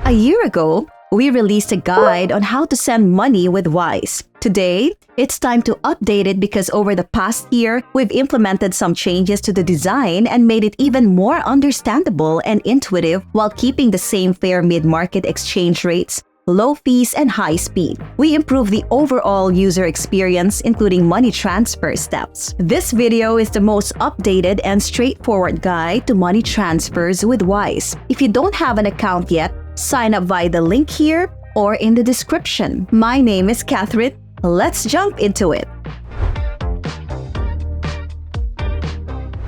A year ago, we released a guide on how to send money with Wise. Today, it's time to update it because over the past year, we've implemented some changes to the design and made it even more understandable and intuitive while keeping the same fair mid-market exchange rates, low fees, and high speed. We improved the overall user experience, including money transfer steps. This video is the most updated and straightforward guide to money transfers with Wise. If you don't have an account yet, sign up via the link here or in the description. My name is Catherine. Let's jump into it.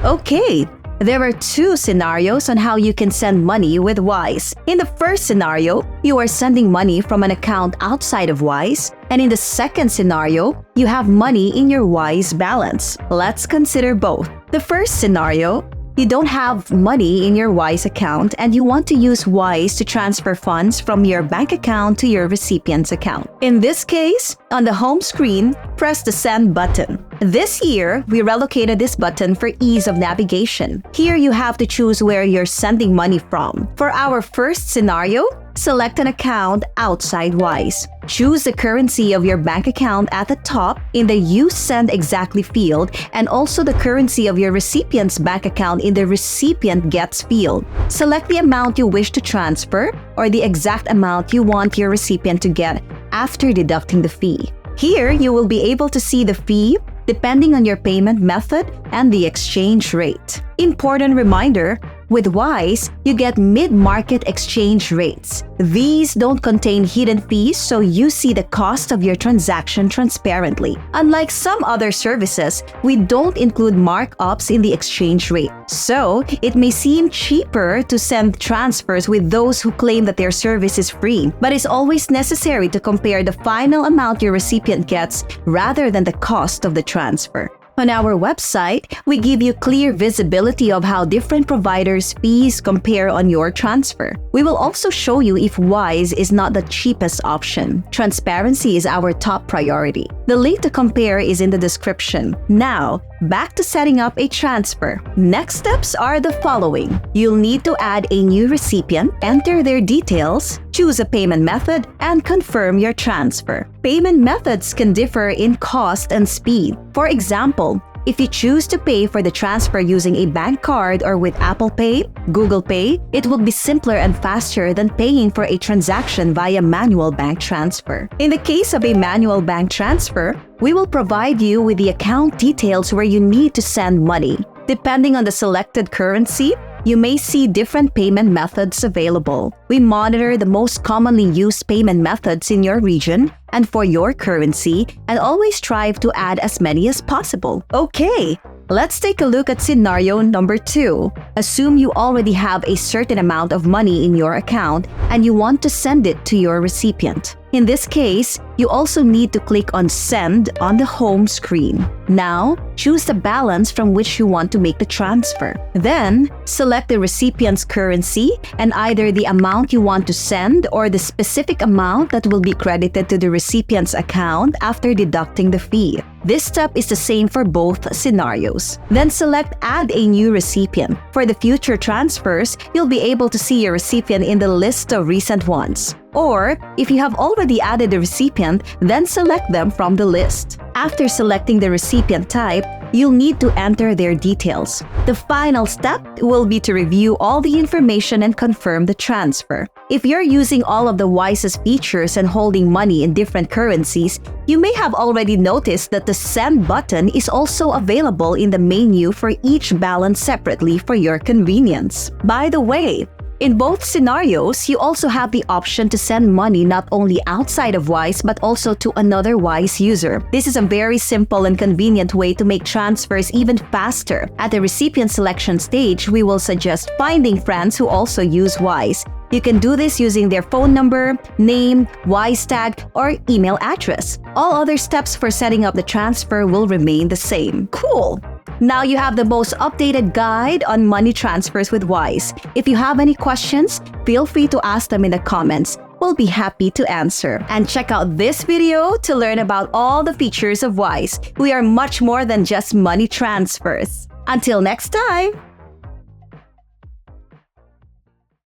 Okay, there are two scenarios on how you can send money with Wise. In the first scenario, you are sending money from an account outside of Wise. And in the second scenario, you have money in your Wise balance. Let's consider both. The first scenario, you don't have money in your Wise account and you want to use Wise to transfer funds from your bank account to your recipient's account. In this case, on the home screen, press the Send button. This year, we relocated this button for ease of navigation. Here you have to choose where you're sending money from. For our first scenario, select an account outside Wise. Choose the currency of your bank account at the top in the You Send Exactly field and also the currency of your recipient's bank account in the Recipient Gets field. Select the amount you wish to transfer or the exact amount you want your recipient to get after deducting the fee. Here, you will be able to see the fee depending on your payment method and the exchange rate. Important reminder, with Wise, you get mid-market exchange rates. These don't contain hidden fees, so you see the cost of your transaction transparently. Unlike some other services, we don't include markups in the exchange rate. So, it may seem cheaper to send transfers with those who claim that their service is free, but it's always necessary to compare the final amount your recipient gets rather than the cost of the transfer. On our website, we give you clear visibility of how different providers' fees compare on your transfer. We will also show you if Wise is not the cheapest option. Transparency is our top priority. The link to compare is in the description. Now, back to setting up a transfer. Next steps are the following. You'll need to add a new recipient, enter their details, choose a payment method, and confirm your transfer. Payment methods can differ in cost and speed. For example, if you choose to pay for the transfer using a bank card or with Apple Pay, Google Pay, it will be simpler and faster than paying for a transaction via manual bank transfer. In the case of a manual bank transfer, we will provide you with the account details where you need to send money. Depending on the selected currency, you may see different payment methods available. We monitor the most commonly used payment methods in your region and for your currency and always strive to add as many as possible. Okay, let's take a look at scenario number 2. Assume you already have a certain amount of money in your account and you want to send it to your recipient. In this case, you also need to click on Send on the home screen. Now, choose the balance from which you want to make the transfer. Then, select the recipient's currency and either the amount you want to send or the specific amount that will be credited to the recipient's account after deducting the fee. This step is the same for both scenarios. Then select Add a new recipient. For the future transfers, you'll be able to see your recipient in the list of recent ones. Or, if you have already added a recipient, then select them from the list. After selecting the recipient type, you'll need to enter their details. The final step will be to review all the information and confirm the transfer. If you're using all of the Wise's features and holding money in different currencies, you may have already noticed that the Send button is also available in the menu for each balance separately for your convenience. By the way, in both scenarios, you also have the option to send money not only outside of Wise but also to another Wise user. This is a very simple and convenient way to make transfers even faster. At the recipient selection stage, we will suggest finding friends who also use Wise. You can do this using their phone number, name, Wise tag, or email address. All other steps for setting up the transfer will remain the same. Cool! Now you have the most updated guide on money transfers with Wise. If you have any questions, feel free to ask them in the comments. We'll be happy to answer. And check out this video to learn about all the features of Wise. We are much more than just money transfers. Until next time!